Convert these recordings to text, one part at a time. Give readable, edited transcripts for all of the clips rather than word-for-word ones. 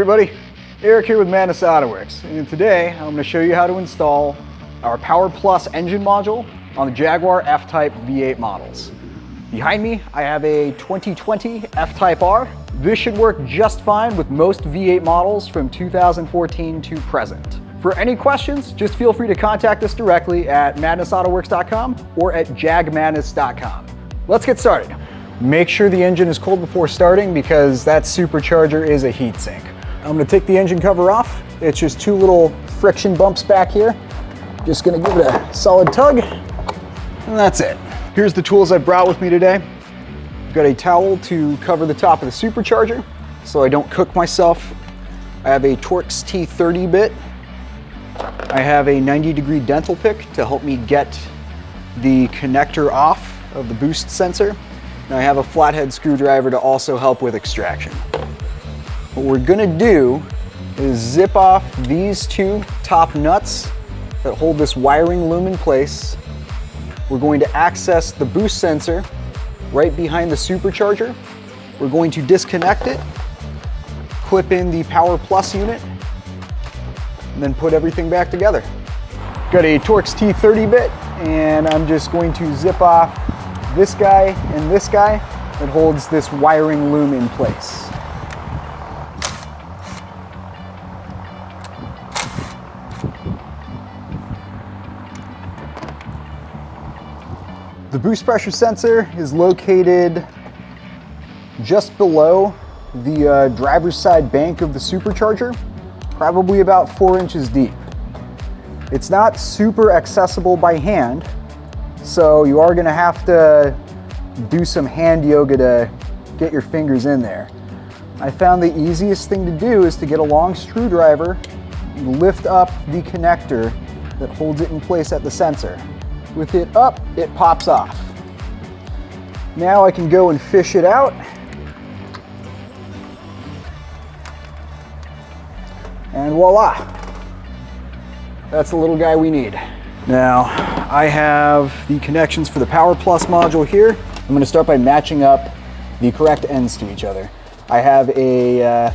everybody, Eric here with Madness Auto Works, and today I'm going to show you how to install our Power Plus engine module on the Jaguar F-Type V8 models. Behind me I have a 2020 F-Type R. This should work just fine with most V8 models from 2014 to present. For any questions, just feel free to contact us directly at madnessautoworks.com or at jagmadness.com. Let's get started. Make sure the engine is cold before starting because that supercharger is a heat sink. I'm going to take the engine cover off. It's just two little friction bumps back here. Just going to give it a solid tug, and that's it. Here's the tools I brought with me today. I've got a towel to cover the top of the supercharger so I don't cook myself. I have a Torx T30 bit. I have a 90-degree dental pick to help me get the connector off of the boost sensor. And I have a flathead screwdriver to also help with extraction. What we're gonna do is zip off these two top nuts that hold this wiring loom in place. We're going to access the boost sensor right behind the supercharger. We're going to disconnect it, clip in the Power Plus unit, and then put everything back together. Got a Torx T30 bit, and I'm just going to zip off this guy and this guy that holds this wiring loom in place. The boost pressure sensor is located just below the driver's side bank of the supercharger, probably about 4 inches deep. It's not super accessible by hand, so you are gonna have to do some hand yoga to get your fingers in there. I found the easiest thing to do is to get a long screwdriver and lift up the connector that holds it in place at the sensor. With it up, it pops off. Now I can go and fish it out. And voila, that's the little guy we need. Now, I have the connections for the Power Plus module here. I'm going to start by matching up the correct ends to each other. I have a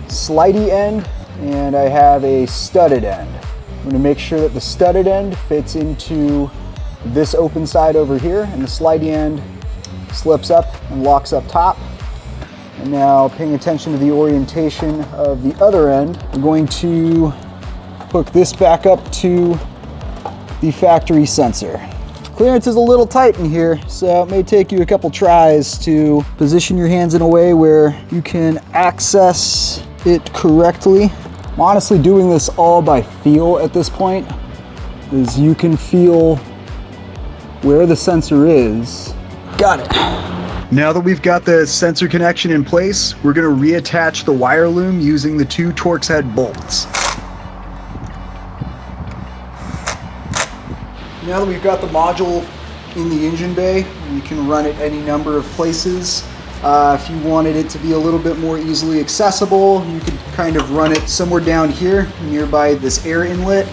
slidey end and I have a studded end. I'm going to make sure that the studded end fits into this open side over here and the slidey end slips up and locks up top. And now, paying attention to the orientation of the other end, I'm going to hook this back up to the factory sensor. Clearance is a little tight in here, so it may take you a couple tries to position your hands in a way where you can access it correctly. I'm honestly doing this all by feel at this point, as you can feel where the sensor is. Got it. Now that we've got the sensor connection in place, we're going to reattach the wire loom using the two Torx head bolts. Now that we've got the module in the engine bay, you can run it any number of places. If you wanted it to be a little bit more easily accessible, you could kind of run it somewhere down here nearby this air inlet.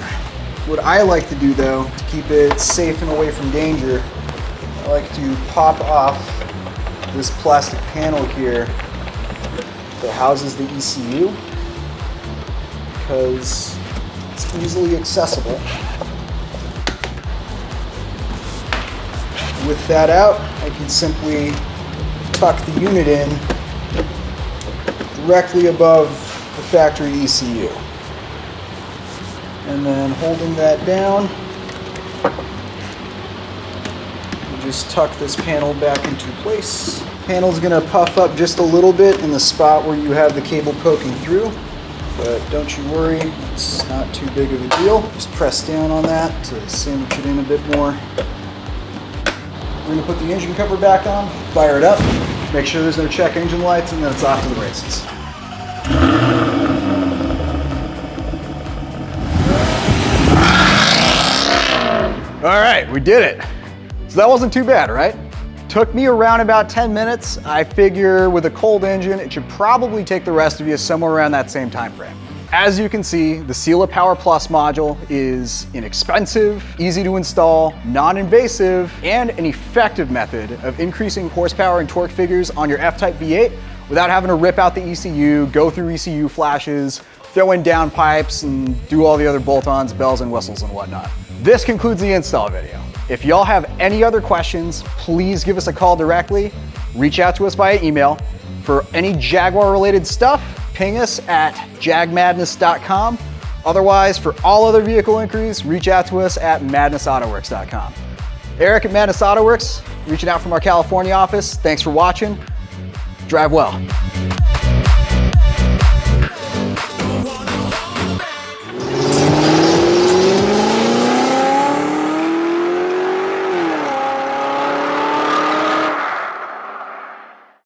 What I like to do though, to keep it safe and away from danger, I like to pop off this plastic panel here that houses the ECU because it's easily accessible. With that out, I can simply tuck the unit in directly above the factory ECU. And then holding that down, you just tuck this panel back into place. Panel's gonna puff up just a little bit in the spot where you have the cable poking through, but don't you worry, it's not too big of a deal. Just press down on that to sandwich it in a bit more. We're gonna put the engine cover back on, fire it up, make sure there's no check engine lights, and then it's off to the races. All right, we did it. So that wasn't too bad, right? Took me around about 10 minutes. I figure with a cold engine, it should probably take the rest of you somewhere around that same time frame. As you can see, the SILA Power Plus module is inexpensive, easy to install, non-invasive, and an effective method of increasing horsepower and torque figures on your F-Type V8 without having to rip out the ECU, go through ECU flashes, throw in down pipes, and do all the other bolt-ons, bells and whistles and whatnot. This concludes the install video. If y'all have any other questions, please give us a call directly. Reach out to us via email. For any Jaguar related stuff, ping us at jagmadness.com. Otherwise, for all other vehicle inquiries, reach out to us at madnessautoworks.com. Eric at Madness Auto Works, reaching out from our California office. Thanks for watching. Drive well.